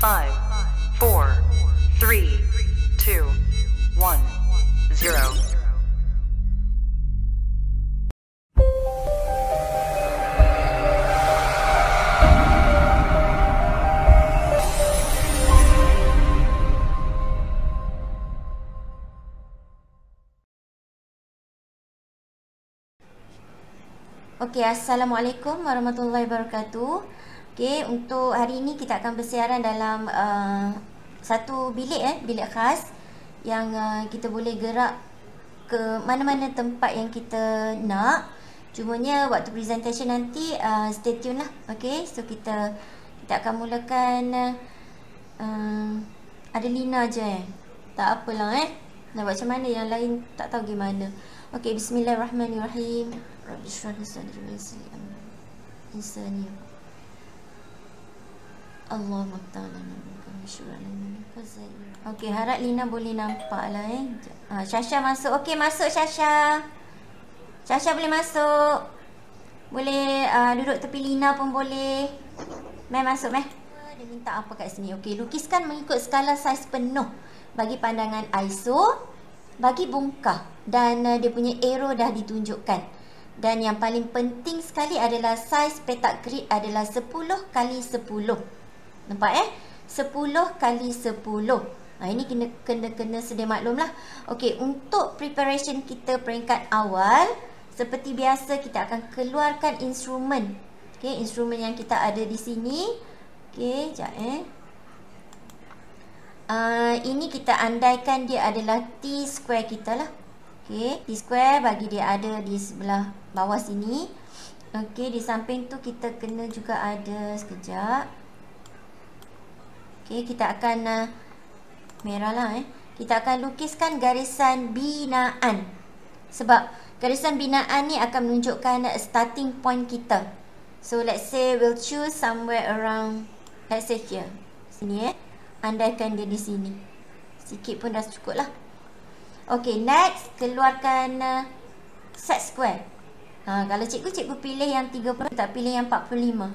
5, 4, 3, 2, 1, 0. Okey, Assalamualaikum warahmatullahi wabarakatuh. Okey, untuk hari ini kita akan bersiaran dalam satu bilik bilik khas yang kita boleh gerak ke mana-mana tempat yang kita nak. Cumanya waktu presentation nanti stay tune lah. Okey, so kita akan mulakan ada Lina je tak apalah nak buat macam mana, yang lain tak tahu gimana. Okey, bismillahirrahmanirrahim. Rabbi shrah li sadri wa yassir li amri insani. Allahumma ta'ala Okey, harap Lina boleh nampak lah Syasha masuk. Okey, masuk Syasha. Syasha boleh masuk. Boleh duduk tepi Lina pun boleh. Meh masuk meh. Dia minta apa kat sini? Okey, lukiskan mengikut skala saiz penuh bagi pandangan ISO, bagi bongkah, dan dia punya arrow dah ditunjukkan. Dan yang paling penting sekali adalah saiz petak grid adalah 10 kali 10. Nampak 10 kali 10. Ini kena sedia maklum lah. Okey, untuk preparation kita peringkat awal, seperti biasa kita akan keluarkan instrumen. Okey, instrumen yang kita ada di sini. Okey, sekejap ini kita andaikan dia adalah T square kita lah. Okey, T square bagi dia ada di sebelah bawah sini. Okey, di samping tu kita kena juga ada, sekejap. Okey, kita akan merah lah kita akan lukiskan garisan binaan. Sebab garisan binaan ni akan menunjukkan starting point kita. So let's say we'll choose somewhere around, let's say here. Sini andaikan dia di sini. Sikit pun dah cukup lah. Okey, next keluarkan set square. Kalau cikgu pilih yang 30, tak pilih yang 45.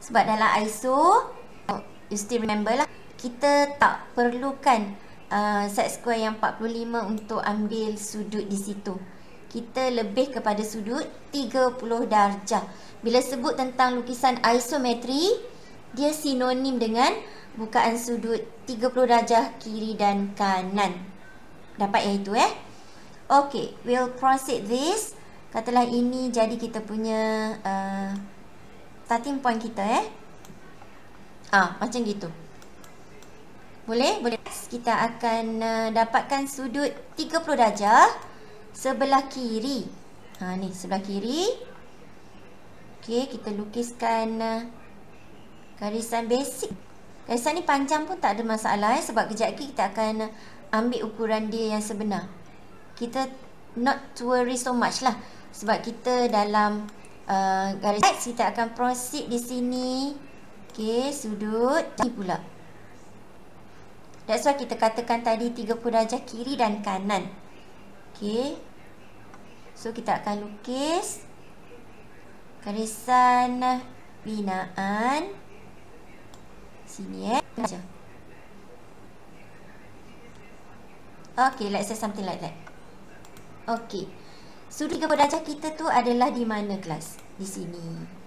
Sebab dalam ISO, you still remember lah, kita tak perlukan set square yang 45 untuk ambil sudut di situ. Kita lebih kepada sudut 30 darjah. Bila sebut tentang lukisan isometri, dia sinonim dengan bukaan sudut 30 darjah kiri dan kanan. Dapat yang itu Okey, we'll proceed this. Katalah ini jadi kita punya starting point kita macam gitu. Boleh? Boleh. Kita akan dapatkan sudut 30 darjah sebelah kiri. Ni sebelah kiri. Okey, kita lukiskan garisan basic. Garisan ni panjang pun tak ada masalah sebab kejap lagi kita akan ambil ukuran dia yang sebenar. Kita not to worry so much lah. Sebab kita dalam garis kita akan proceed di sini. Okey, sudut ni pula. That's why kita katakan tadi 30 darjah kiri dan kanan. Okey. So kita akan lukis garisan binaan sini Okay, let's say something like that. Okay, sudut 30 darjah kita tu adalah di mana kelas? Di sini.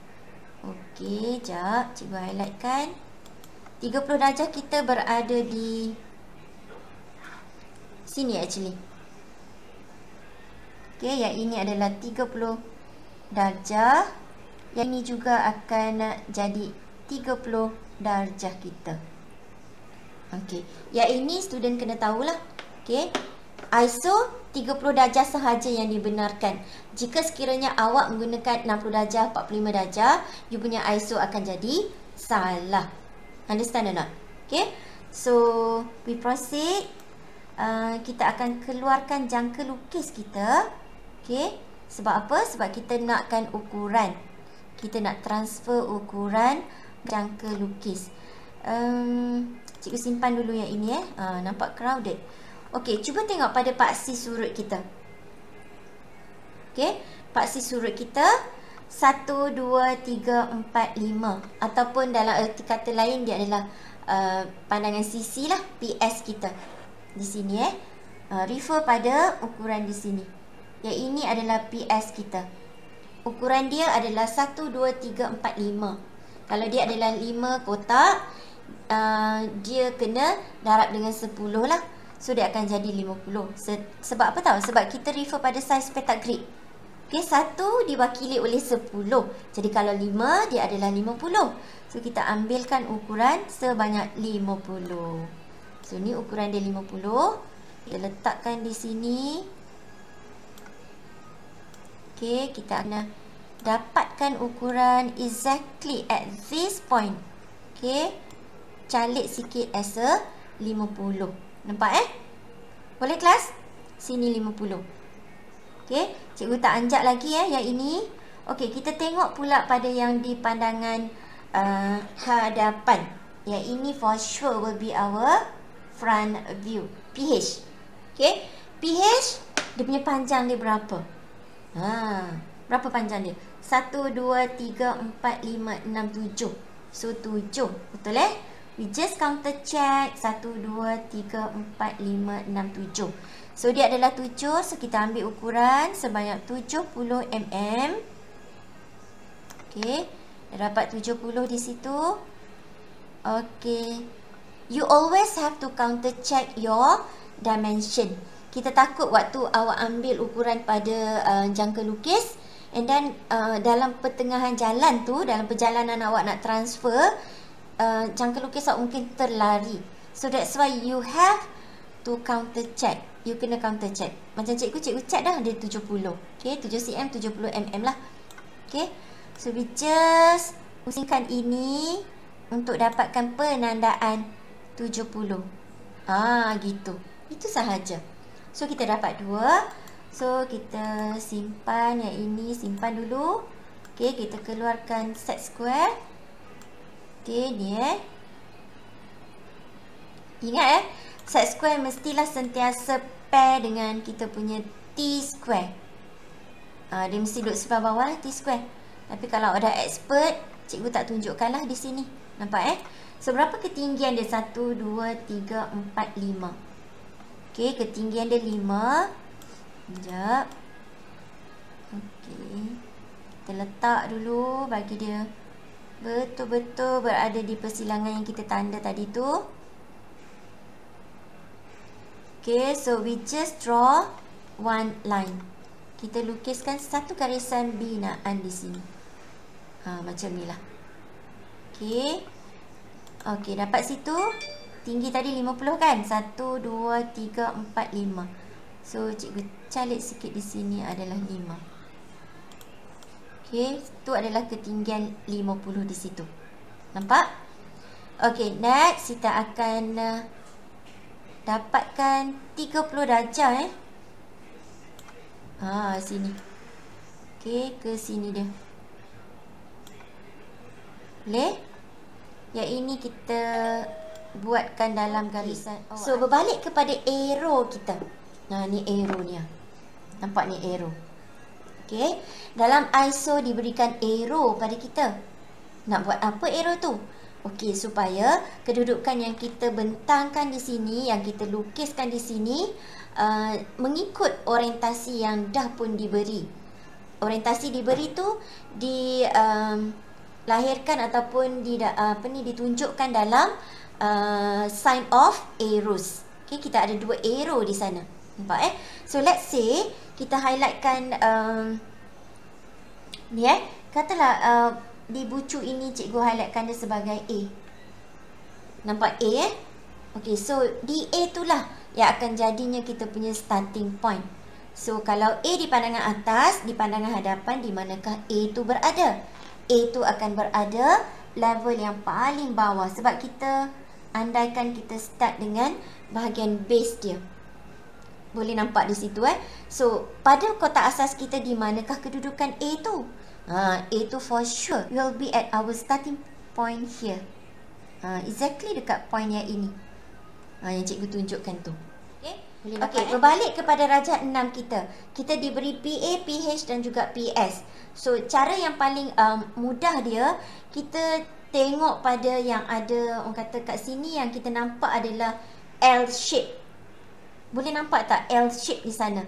Okay, sekejap cikgu highlightkan. 30 darjah kita berada di sini actually. Okay, yang ini adalah 30 darjah. Yang ini juga akan jadi 30 darjah kita. Okay, yang ini student kena tahulah. Okay, ISO 30 darjah sahaja yang dibenarkan. Jika sekiranya awak menggunakan 60 darjah, 45 darjah, you punya ISO akan jadi salah. Understand or not? Okay, so we proceed. Kita akan keluarkan jangka lukis kita. Okay, sebab apa? Sebab kita nakkan ukuran. Kita nak transfer ukuran jangka lukis. Cikgu simpan dulu yang ini nampak crowded. Okey, cuba tengok pada paksi surut kita. Okey, paksi surut kita 1, 2, 3, 4, 5. Ataupun dalam erti kata lain dia adalah pandangan sisi lah, PS kita di sini refer pada ukuran di sini. Yang ini adalah PS kita. Ukuran dia adalah 1, 2, 3, 4, 5. Kalau dia adalah 5 kotak, dia kena darab dengan 10 lah. So dia akan jadi 50. Sebab apa tahu? Sebab kita refer pada saiz petak grid. Okay, 1 diwakili oleh 10. Jadi kalau 5, dia adalah 50. So kita ambilkan ukuran sebanyak 50. So ni ukuran dia 50. Kita letakkan di sini. Okay, kita akan dapatkan ukuran exactly at this point. Okay, calik sikit as a 50. Nampak Boleh kelas? Sini 50. Okay, cikgu tak anjak lagi yang ini. Okay, kita tengok pula pada yang di pandangan hadapan. Yang ini for sure will be our front view. PH. Okay, PH dia punya panjang dia berapa? Berapa panjang dia? 1, 2, 3, 4, 5, 6, 7. So 7. Betul We just counter check. 1, 2, 3, 4, 5, 6, 7. So dia adalah 7. So kita ambil ukuran sebanyak 70 mm. Okay, dah dapat 70 di situ. Okay, you always have to counter check your dimension. Kita takut waktu awak ambil ukuran pada jangka lukis, and then dalam pertengahan jalan tu, dalam perjalanan awak nak transfer, jangka lukis awak mungkin terlari. So that's why you have to counter check. You kena counter check. Macam cikgu check dah dia 70. Okay, 7 cm 70 mm lah. Okay, so we just pusingkan ini untuk dapatkan penandaan 70. Gitu. Itu sahaja. So kita dapat 2. So kita simpan yang ini, simpan dulu. Okay, kita keluarkan set square. Okay, ni ingat set square mestilah sentiasa pair dengan kita punya T square. Dia mesti duduk sebelah bawah T square. Tapi kalau ada expert, cikgu tak tunjukkan lah di sini. Nampak So berapa ketinggian dia? 1, 2, 3, 4, 5. Okay, ketinggian dia 5. Sekejap. Okay, kita letak dulu bagi dia betul-betul berada di persilangan yang kita tanda tadi tu. Okay, so we just draw one line. Kita lukiskan satu garisan binaan di sini. Macam ni lah. Okay. Okay, dapat situ. Tinggi tadi 50 kan? 1, 2, 3, 4, 5. So, cikgu calik sikit di sini adalah 5. Okay, itu adalah ketinggian 50 di situ. Nampak? Okay, next kita akan dapatkan 30 darjah sini. Okay, ke sini dia. Boleh? Yang ini kita buatkan dalam garisan. So, berbalik kepada arrow kita. Ni arrow ni. Nampak ni arrow. Okay, dalam ISO diberikan arrow pada kita. Nak buat apa arrow tu? Okay, supaya kedudukan yang kita bentangkan di sini, yang kita lukiskan di sini, mengikut orientasi yang dah pun diberi. Orientasi diberi tu dilahirkan ataupun ditunjukkan dalam sign of arrows. Okay, kita ada 2 arrow di sana. Nampak So let's say kita highlightkan ni katalah di bucu ini cikgu highlightkan dia sebagai A. Nampak A Okay, so di A itulah yang akan jadinya kita punya starting point. So kalau A di pandangan atas, di pandangan hadapan, di manakah A itu berada? A itu akan berada level yang paling bawah. Sebab kita andaikan kita start dengan bahagian base dia. Boleh nampak di situ So pada kotak asas kita, di manakah kedudukan A tu? A tu for sure will be at our starting point here. Exactly dekat point yang ini. Yang cikgu tunjukkan tu. Okay, berbalik kepada rajah 6 kita. Kita diberi PA, PH dan juga PS. So cara yang paling mudah dia, kita tengok pada yang ada, orang kata kat sini yang kita nampak adalah L shape. Boleh nampak tak L shape di sana?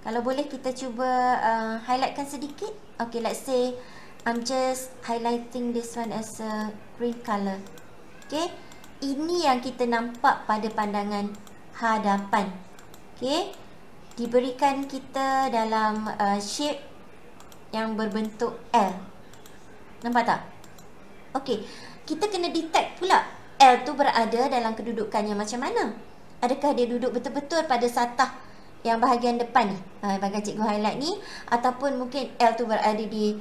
Kalau boleh kita cuba highlightkan sedikit. Okay, let's say I'm just highlighting this one as a green color. Okay, ini yang kita nampak pada pandangan hadapan. Okay, diberikan kita dalam shape yang berbentuk L. Nampak tak? Okay, kita kena detect pula L tu berada dalam kedudukannya macam mana. Adakah dia duduk betul-betul pada satah yang bahagian depan ni, bahagian cikgu highlight ni, ataupun mungkin L tu berada di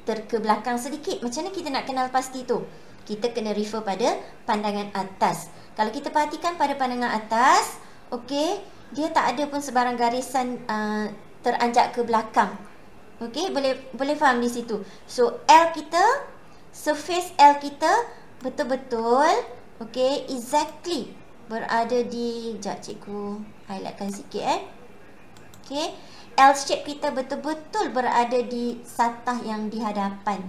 terkebelakang sedikit. Macam mana kita nak kenal pasti tu? Kita kena refer pada pandangan atas. Kalau kita perhatikan pada pandangan atas, okey, dia tak ada pun sebarang garisan teranjak ke belakang. Okey, boleh faham di situ. So L kita, surface L kita betul-betul okey, exactly berada di, sekejap cikgu highlightkan sikit okey, L shape kita betul-betul berada di satah yang di hadapan.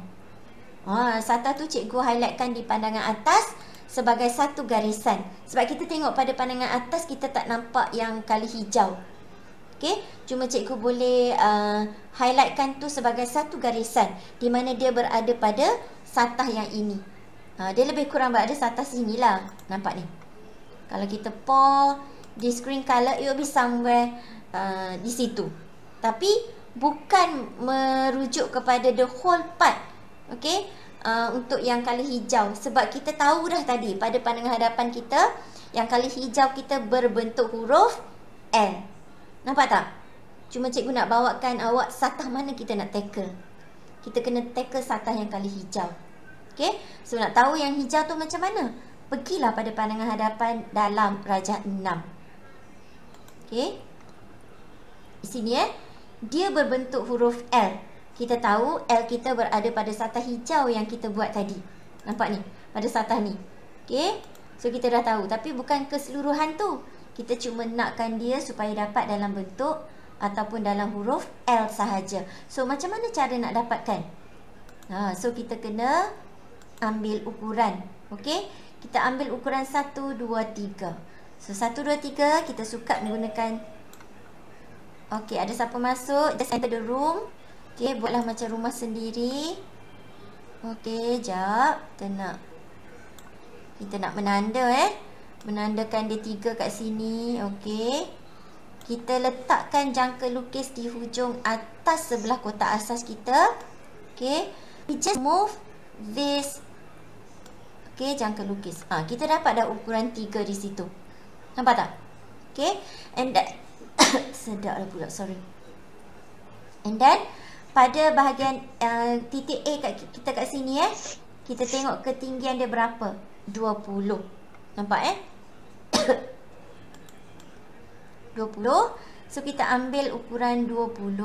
Satah tu cikgu highlightkan di pandangan atas sebagai satu garisan. Sebab kita tengok pada pandangan atas, kita tak nampak yang kali hijau. Okey, cuma cikgu boleh highlightkan tu sebagai satu garisan di mana dia berada pada satah yang ini. Dia lebih kurang berada satah sini lah. Nampak ni? Kalau kita pour di screen color, it will be somewhere di situ. Tapi bukan merujuk kepada the whole part. Okey, untuk yang kali hijau. Sebab kita tahu dah tadi pada pandangan hadapan kita, yang kali hijau kita berbentuk huruf L. Nampak tak? Cuma cikgu nak bawakan awak satah mana kita nak tackle. Kita kena tackle satah yang kali hijau. Okey, so nak tahu yang hijau tu macam mana? Pergilah pada pandangan hadapan dalam rajah 6. Okey, di sini dia berbentuk huruf L. Kita tahu L kita berada pada satah hijau yang kita buat tadi. Nampak ni? Pada satah ni. Okey, so kita dah tahu. Tapi bukan keseluruhan tu. Kita cuma nakkan dia supaya dapat dalam bentuk ataupun dalam huruf L sahaja. So macam mana cara nak dapatkan? So kita kena ambil ukuran. Okey, kita ambil ukuran 1, 2, 3. So 1, 2, 3 kita suka menggunakan. Okey, ada siapa masuk? Just enter the room. Okey, buatlah macam rumah sendiri. Okey, jap. Kita nak menanda menandakan dia 3 kat sini. Okey, kita letakkan jangka lukis di hujung atas sebelah kotak asas kita. Okey, we just move this. Okey, jangka lukis. Kita dapat dah ukuran 3 di situ. Nampak tak? Okey, and that sedap lah pula, sorry. And then pada bahagian titik A kita kat sini kita tengok ketinggian dia berapa? 20. Nampak 20. So kita ambil ukuran 20.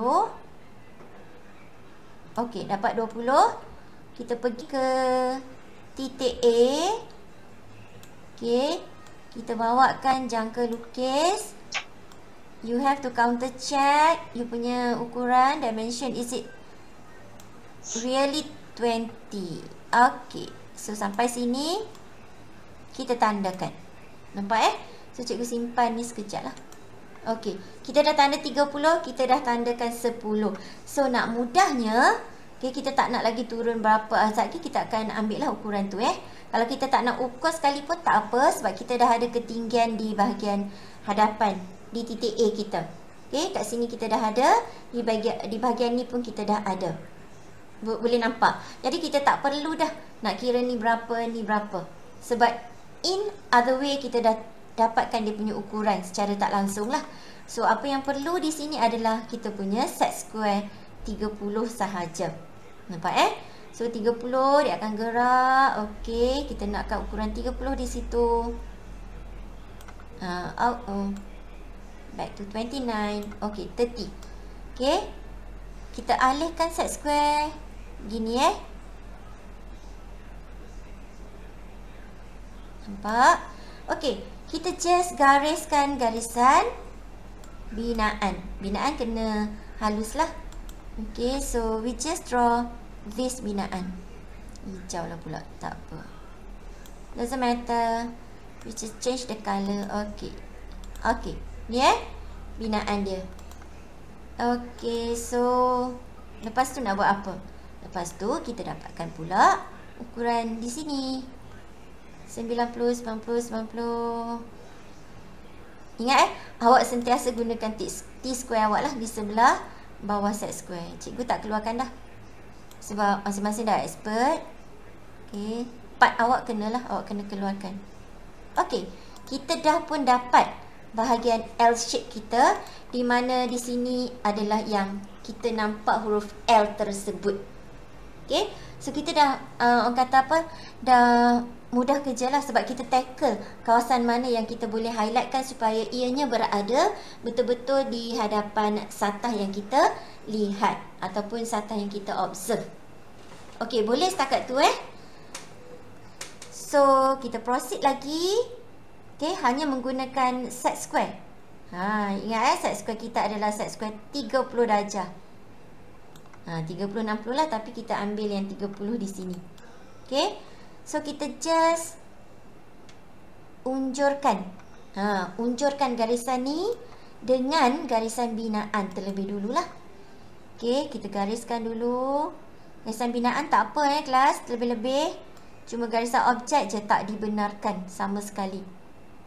Okey, dapat 20. Kita pergi ke titik A. Okey, kita bawakan jangka lukis. You have to counter check you punya ukuran, dimension, is it really 20? Okey, so sampai sini kita tandakan. Nampak So cikgu simpan ni sekejap lah. Okey, kita dah tanda 30, kita dah tandakan 10. So nak mudahnya, okay, kita tak nak lagi turun berapa sekejap lagi, kita akan ambil lah ukuran tu Kalau kita tak nak ukur sekali pun tak apa, sebab kita dah ada ketinggian di bahagian hadapan di titik A kita. Okey, kat sini kita dah ada, di bahagian ni pun kita dah ada. Boleh nampak. Jadi kita tak perlu dah nak kira ni berapa, ni berapa. Sebab in other way kita dah dapatkan dia punya ukuran secara tak langsung lah. So apa yang perlu di sini adalah kita punya set square 30 sahaja. Nampak So 30 dia akan gerak. Okey, kita nakkan ukuran 30 di situ. Back to 29. Okey, 30. Okey, kita alihkan set square gini Nampak? Okey, kita just gariskan garisan binaan. Binaan kena halus lah. Okey, so we just draw this binaan. Hijau lah pula. Tak apa. Doesn't matter. We just change the colour. Okay. Okay. Ni binaan dia. Okay. So, lepas tu nak buat apa? Lepas tu kita dapatkan pula ukuran di sini. 90, 90, 90. Ingat awak sentiasa gunakan T-square awak lah di sebelah bawah set square. Cikgu tak keluarkan dah. Sebab masing-masing dah expert. Okay. Part awak kenalah, awak kena keluarkan. Okay. Kita dah pun dapat bahagian L shape kita, di mana di sini adalah yang kita nampak huruf L tersebut. Okay. So kita dah, orang kata apa, dah mudah kerja lah sebab kita tackle kawasan mana yang kita boleh highlightkan supaya ianya berada betul-betul di hadapan satah yang kita lihat ataupun satah yang kita observe. Okay, boleh setakat tu So, kita proceed lagi. Okay, hanya menggunakan set square. Ingat set square kita adalah set square 30 darjah. 30, 60 lah, tapi kita ambil yang 30 di sini. Okay. So, kita just unjurkan. Unjurkan garisan ni dengan garisan binaan terlebih dululah. Okay, kita gariskan dulu. Garisan binaan tak apa kelas, lebih-lebih. Cuma garisan objek je tak dibenarkan sama sekali.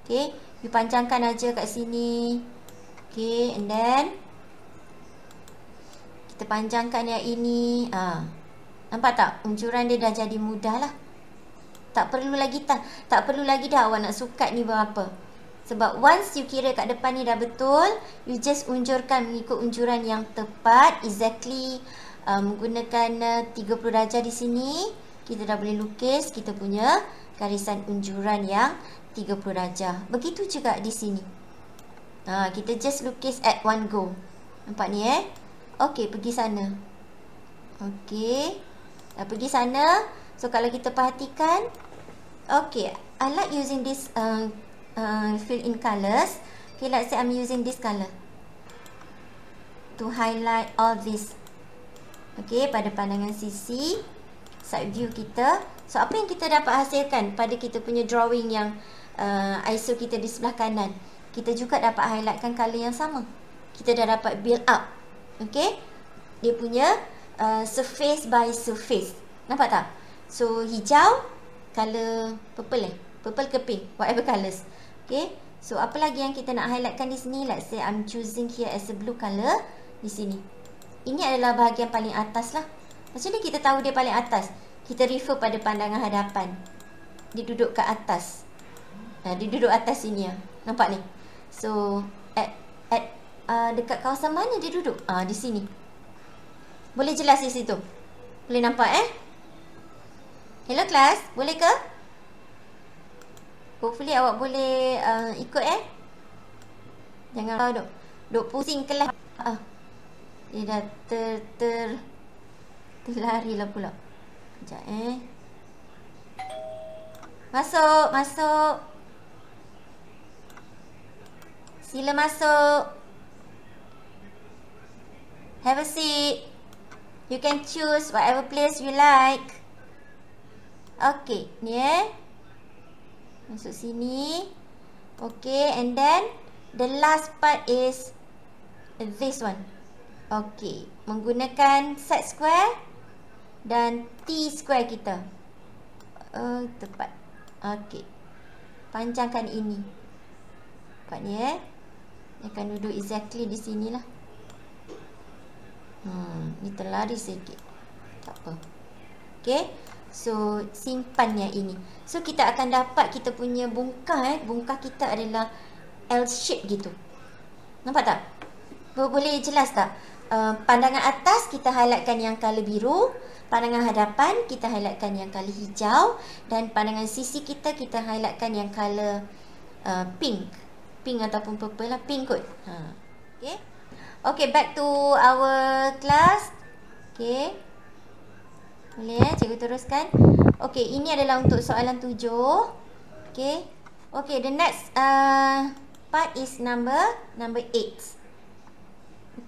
Okay, you panjangkan aja kat sini. Okay, and then kita panjangkan yang ini. Nampak tak? Unjuran dia dah jadi mudah lah. Tak perlu lagi dah awak nak sukat ni berapa. Sebab once you kira kat depan ni dah betul, you just unjurkan mengikut unjuran yang tepat. Exactly menggunakan 30 darjah di sini. Kita dah boleh lukis kita punya garisan unjuran yang 30 darjah. Begitu juga di sini. Kita just lukis at one go. Nampak ni Okey, pergi sana. Okey. Dah pergi sana. So, kalau kita perhatikan. Okey, I like using this fill in colours. Okay, let's say I'm using this colour to highlight all this. Okey, pada pandangan sisi side view kita. So, apa yang kita dapat hasilkan pada kita punya drawing yang ISO kita di sebelah kanan, kita juga dapat highlightkan colour yang sama. Kita dah dapat build up. Okey, dia punya surface by surface. Nampak tak? So, hijau, colour purple purple ke pink, whatever colours. Okay, so apa lagi yang kita nak highlightkan di sini? Let's say I'm choosing here as a blue colour di sini. Ini adalah bahagian paling atas lah. Macam ni kita tahu dia paling atas. Kita refer pada pandangan hadapan. Dia duduk kat atas. Dia duduk atas sini lah. Nampak ni? So, dekat kawasan mana dia duduk? Di sini. Boleh jelas di situ? Boleh nampak Hello class, boleh ke? Hopefully awak boleh ikut Jangan duk pusing kelas. Dia dah terlari lah pula. Sekejap Masuk. Sila masuk. Have a seat. You can choose whatever place you like. Okay, ni masuk sini. Okay, and then the last part is this one. Okay, menggunakan set square dan T square kita. Tepat. Okay, panjangkan ini. Nampak ni Dia akan duduk exactly di sini lah. Ni terlari sedikit. Tak apa. Okay, so simpan yang ini. So kita akan dapat kita punya bongkar bongkar kita adalah L shape gitu. Nampak tak? Boleh jelas tak? Pandangan atas kita highlightkan yang colour biru, pandangan hadapan kita highlightkan yang colour hijau, dan pandangan sisi kita highlightkan yang colour pink ataupun purple lah, pink kot. Okay. Okay, back to our class. Okay, boleh cikgu teruskan. Okay, ini adalah untuk soalan 7. Okay. Okay, the next part is number 8.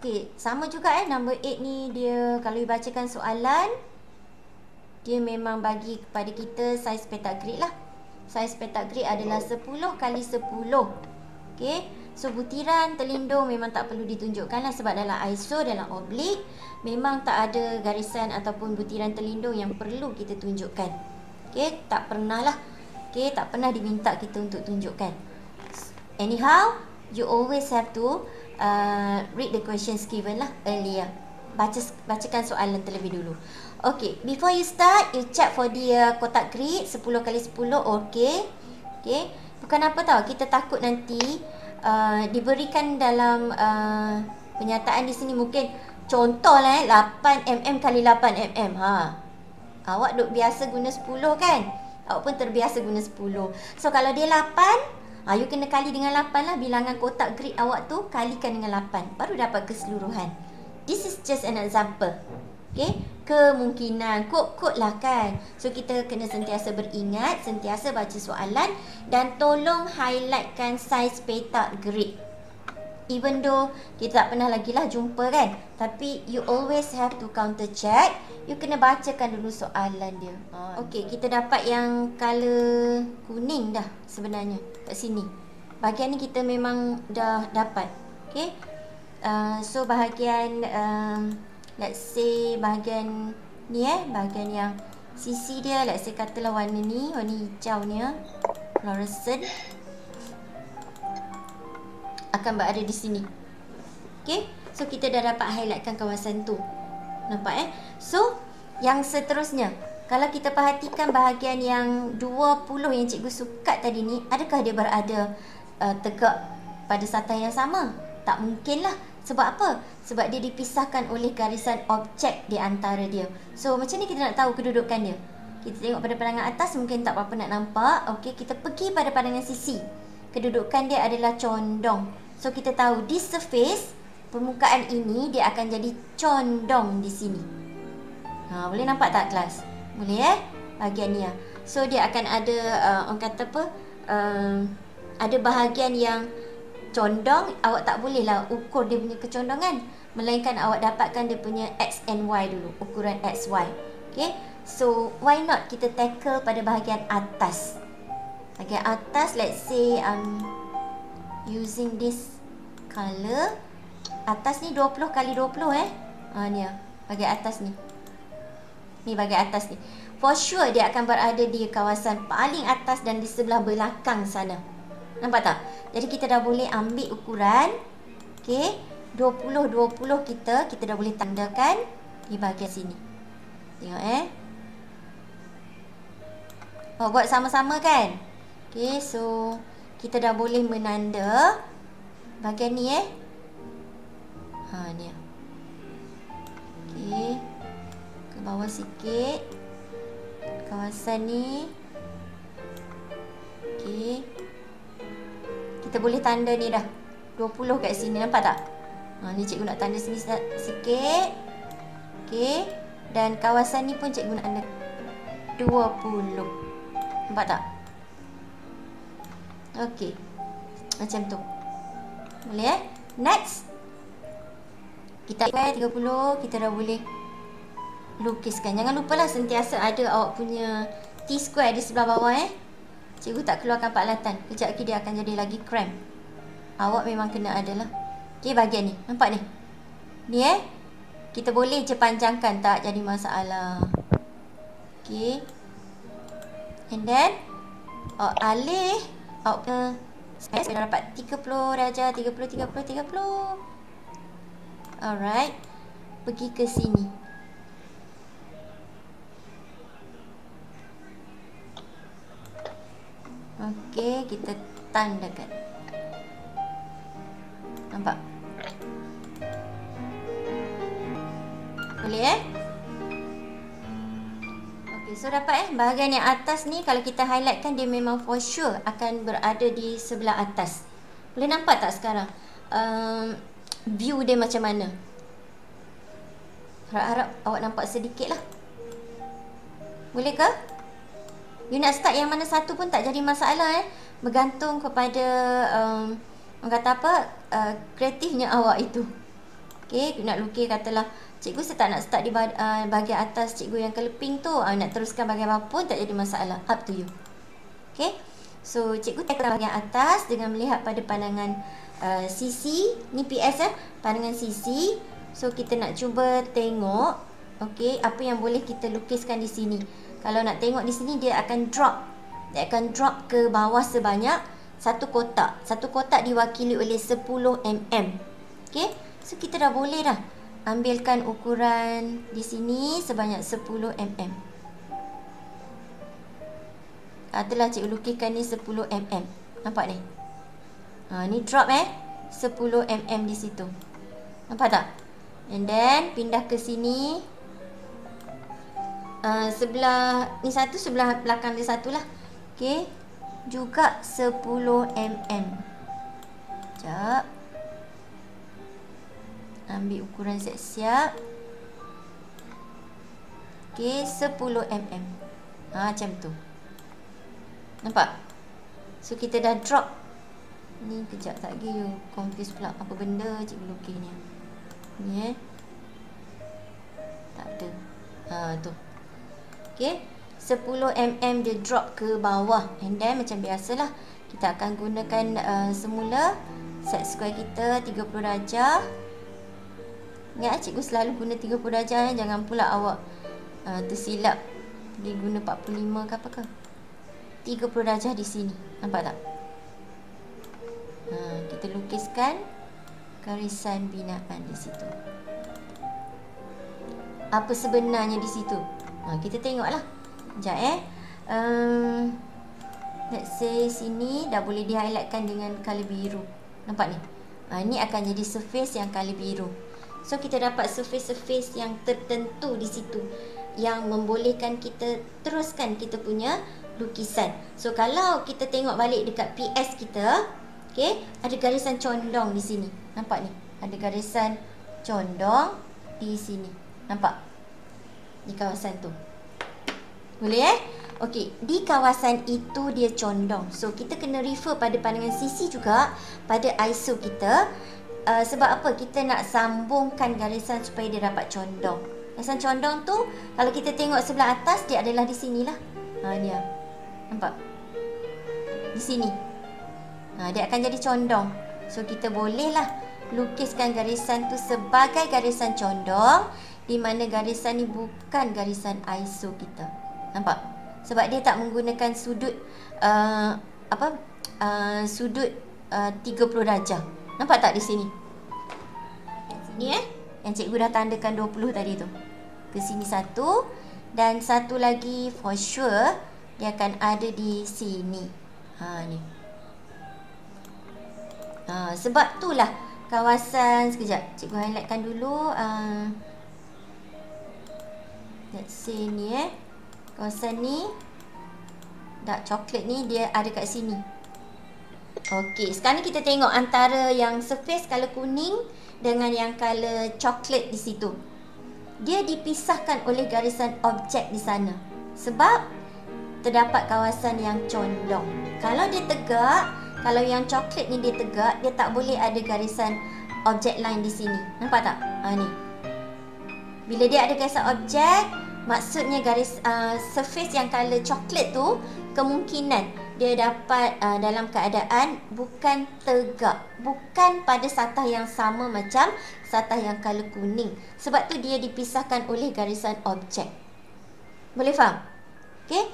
Okay, sama juga number 8 ni dia kalau dibacakan soalan dia memang bagi kepada kita saiz petak grid lah. Saiz petak grid adalah 10 kali 10. Okey. So butiran terlindung memang tak perlu ditunjukkan lah, sebab dalam ISO, dalam oblik memang tak ada garisan ataupun butiran terlindung yang perlu kita tunjukkan. Okey, tak pernah lah. Okey, tak pernah diminta kita untuk tunjukkan. Anyhow, you always have to read the questions given lah earlier. Bacakan soalan terlebih dulu. Okay, before you start, you check for the kotak grid 10 kali 10. Okay. Okay. Bukan apa tau, kita takut nanti diberikan dalam penyataan di sini mungkin contoh lah 8mm kali 8mm. Awak duk biasa guna 10 kan? Awak pun terbiasa guna 10. So kalau dia 8, you kena kali dengan 8 lah. Bilangan kotak grid awak tu kalikan dengan 8, baru dapat keseluruhan. This is just an example. Okay, kemungkinan kod-kod lah kan. So kita kena sentiasa beringat, sentiasa baca soalan dan tolong highlightkan saiz petak grid. Even though kita tak pernah lagi lah jumpa kan, tapi you always have to counter check. You kena bacakan dulu soalan dia. Okay, kita dapat yang color kuning dah sebenarnya kat sini. Bahagian ni kita memang dah dapat. Okay, so bahagian let's say bahagian ni bahagian yang sisi dia, let's say katalah warna ni, warna hijau ni fluorescent akan berada di sini. Okay, so kita dah dapat highlightkan kawasan tu. Nampak So yang seterusnya, kalau kita perhatikan bahagian yang 20 yang cikgu sukat tadi ni, adakah dia berada tegak pada satah yang sama? Tak mungkin lah. Sebab apa? Sebab dia dipisahkan oleh garisan objek di antara dia. So macam ni kita nak tahu kedudukan dia. Kita tengok pada pandangan atas mungkin tak apa-apa nak nampak. Okey, kita pergi pada pandangan sisi. Kedudukan dia adalah condong. So kita tahu di surface permukaan ini dia akan jadi condong di sini. Boleh nampak tak kelas? Boleh bahagian ni So dia akan ada orang kata apa? Ada bahagian yang condong, awak tak boleh lah ukur dia punya kecondongan, melainkan awak dapatkan dia punya X and Y dulu, ukuran XY. Okay, so why not kita tackle pada bahagian atas. Bahagian atas, let's say using this color. Atas ni 20 kali 20 ni bahagian atas ni. Ni bahagian atas ni. For sure dia akan berada di kawasan paling atas dan di sebelah belakang sana. Nampak tak? Jadi kita dah boleh ambil ukuran. Okay, 20-20 kita dah boleh tandakan di bahagian sini. Tengok buat sama-sama kan? Okay, so kita dah boleh menanda bahagian ni ni okay, ke bawah sikit kawasan ni. Okay, kita boleh tanda ni dah 20 kat sini, nampak tak? Ni cikgu nak tanda sini sikit. Okay, dan kawasan ni pun cikgu nak tanda 20. Nampak tak? Okay, macam tu. Boleh Next, kita 30, kita dah boleh lukiskan. Jangan lupalah sentiasa ada awak punya T-square di sebelah bawah Cikgu tak keluarkan peralatan. Kejap lagi dia akan jadi lagi cramp. Awak memang kena adalah. Okay, bahagian ni. Nampak ni? Ni kita boleh je panjangkan, tak jadi masalah. Okay. And then alih awak saya dah dapat 30 darjah, 30. Alright. Pergi ke sini. Okey, kita tandakan. Nampak? Boleh Okey, so dapat bahagian yang atas ni kalau kita highlightkan dia memang for sure akan berada di sebelah atas. Boleh nampak tak sekarang? View dia macam mana? Harap-harap awak nampak sedikit lah. Boleh ke? You nak start yang mana satu pun tak jadi masalah bergantung kepada orang kata apa kreatifnya awak itu. Okay, you nak lukis katalah cikgu saya tak nak start di bahagian atas cikgu yang color pink tu. Nak teruskan bahagian apa pun tak jadi masalah. Up to you. Okay. So, cikgu tekan bahagian atas dengan melihat pada pandangan sisi. Ni PS pandangan sisi. So, kita nak cuba tengok, okay, apa yang boleh kita lukiskan di sini. Kalau nak tengok di sini, dia akan drop. Dia akan drop ke bawah sebanyak satu kotak. Satu kotak diwakili oleh 10 mm. Okay. So, kita dah boleh dah ambilkan ukuran di sini sebanyak 10 mm. Itulah cikgu lukiskan ni 10 mm. Nampak ni? Ni drop 10 mm di situ. Nampak tak? And then pindah ke sini. Sebelah ni satu, sebelah belakang dia satu lah. Okay. Juga 10 mm. Sekejap. Ambil ukuran siap-siap. Okay, 10 mm. Macam tu. Nampak? So, kita dah drop. Ni kejap tak lagi you confuse pula apa benda cikgu lukis ni. Ni tak ada. Tu. Okay. 10 mm dia drop ke bawah. And then macam biasalah, kita akan gunakan semula set square kita 30 darjah. Ingat cikgu selalu guna 30 darjah. Jangan pula awak tersilap dia guna 45 ke apa ke. 30 darjah di sini. Nampak tak? Kita lukiskan garisan binaan di situ. Apa sebenarnya di situ? Kita tengoklah. Sekejap let's say sini dah boleh di-highlightkan dengan color biru. Nampak ni? Ni akan jadi surface yang color biru. So, kita dapat surface-surface yang tertentu di situ yang membolehkan kita teruskan kita punya lukisan. So, kalau kita tengok balik dekat PS kita, okay, ada garisan condong di sini. Nampak ni? Ada garisan condong di sini. Nampak? Di kawasan tu. Boleh Okey, di kawasan itu dia condong. So, kita kena refer pada pandangan sisi juga pada ISO kita. Sebab apa? Kita nak sambungkan garisan supaya dia dapat condong. Garisan condong tu, kalau kita tengok sebelah atas, dia adalah di sinilah. Dia. Nampak? Di sini. Dia akan jadi condong. So, kita bolehlah lukiskan garisan tu sebagai garisan condong, di mana garisan ni bukan garisan ISO kita. Nampak? Sebab dia tak menggunakan sudut sudut 30 darjah. Nampak tak di sini? Sini yang cikgu dah tandakan 20 tadi tu. Ke sini satu, dan satu lagi for sure dia akan ada di sini. Ni. Sebab itulah kawasan, sekejap cikgu highlightkan dulu. Let's say ni kawasan ni dark coklat ni dia ada kat sini. Okey, sekarang ni kita tengok antara yang surface color kuning dengan yang color coklat di situ. Dia dipisahkan oleh garisan objek di sana. Sebab terdapat kawasan yang condong. Kalau dia tegak, kalau yang coklat ni dia tegak, dia tak boleh ada garisan objek line di sini. Nampak tak? Ni. Bila dia ada garisan objek, maksudnya garis surface yang color coklat tu kemungkinan dia dapat dalam keadaan bukan tegak, bukan pada satah yang sama macam satah yang color kuning. Sebab tu dia dipisahkan oleh garisan objek. Boleh faham? Okey,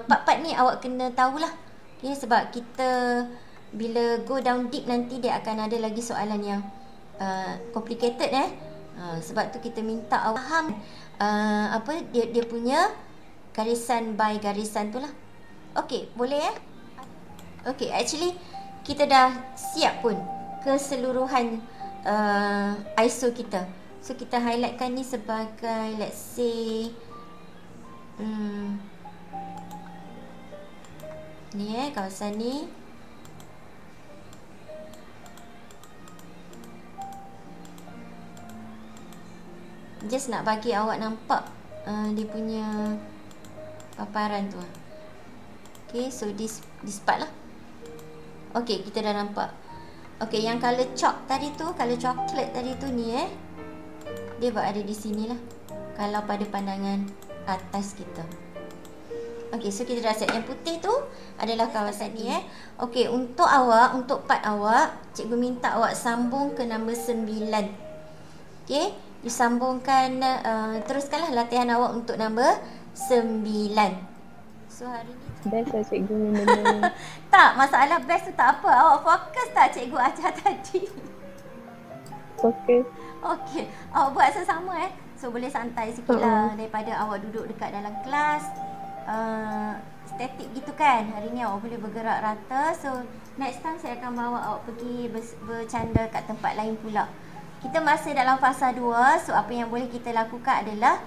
part-part ni awak kena tahulah. Okey, sebab kita bila go down deep nanti dia akan ada lagi soalan yang complicated sebab tu kita minta awak faham dia punya garisan by garisan tu lah. Okey, boleh Okey, actually kita dah siap pun keseluruhan ISO kita. So kita highlightkan ni sebagai let's say ni kawasan ni. Just nak bagi awak nampak dia punya paparan tu. Okay, so this part lah. Okay, kita dah nampak. Okay, yang color chalk tadi tu, color coklat tadi tu ni dia berada di sinilah. Kalau pada pandangan atas kita. Okey, so kita dah set. Yang putih tu adalah kawasan ni Okey, untuk awak, untuk part awak, cikgu minta awak sambung ke nombor 9. Okey, disambungkan, teruskanlah latihan awak untuk nombor 9. So hari ni Best lah cikgu benda. tak, masalah best tu tak apa. Awak fokus tak cikgu ajar tadi? Fokus. Okey, awak buat sesama So boleh santai sikit lah daripada awak duduk dekat dalam kelas statik gitu kan. Hari ni awak boleh bergerak rata. So next time saya akan bawa awak pergi bercanda kat tempat lain pula. Kita masih dalam fasa 2. So apa yang boleh kita lakukan adalah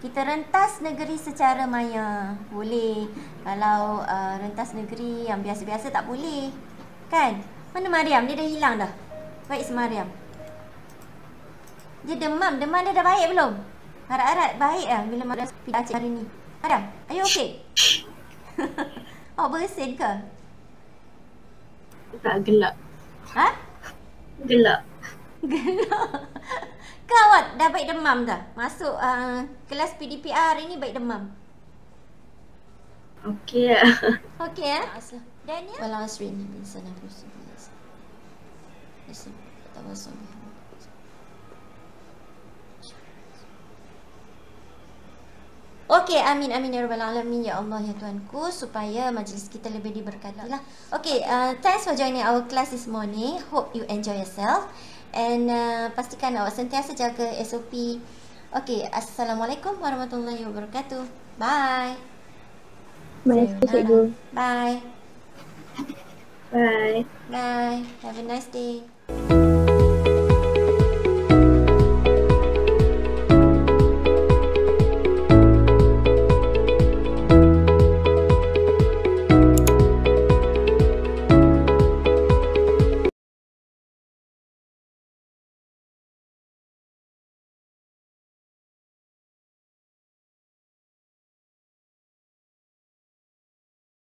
kita rentas negeri secara maya. Boleh. Kalau rentas negeri yang biasa-biasa tak boleh. Kan? Mana Mariam? Dia dah hilang dah. Baik Mariam. Dia demam. Demam dia dah baik belum? Harap-harap baik lah bila Mariam pergi hari ni. Mariam, are you okay? Awak bersin ke? Tak, gelap. Ha? Gelap. Gelap. Ke awak dah baik demam dah? Masuk kelas PDPR hari ni baik demam? Okey lah. Okey Daniel? Wal asri bin sana fusi. Tawasul. Okey, amin amin ya rabbal alamin ya Allah ya Tuhanku, supaya majlis kita lebih diberkati lah. Okey, thanks for joining our class this morning. Hope you enjoy yourself and pastikan awak sentiasa jaga SOP. Okey, assalamualaikum warahmatullahi wabarakatuh. Bye. Baik, cikgu. Bye. Bye. Bye. Have a nice day.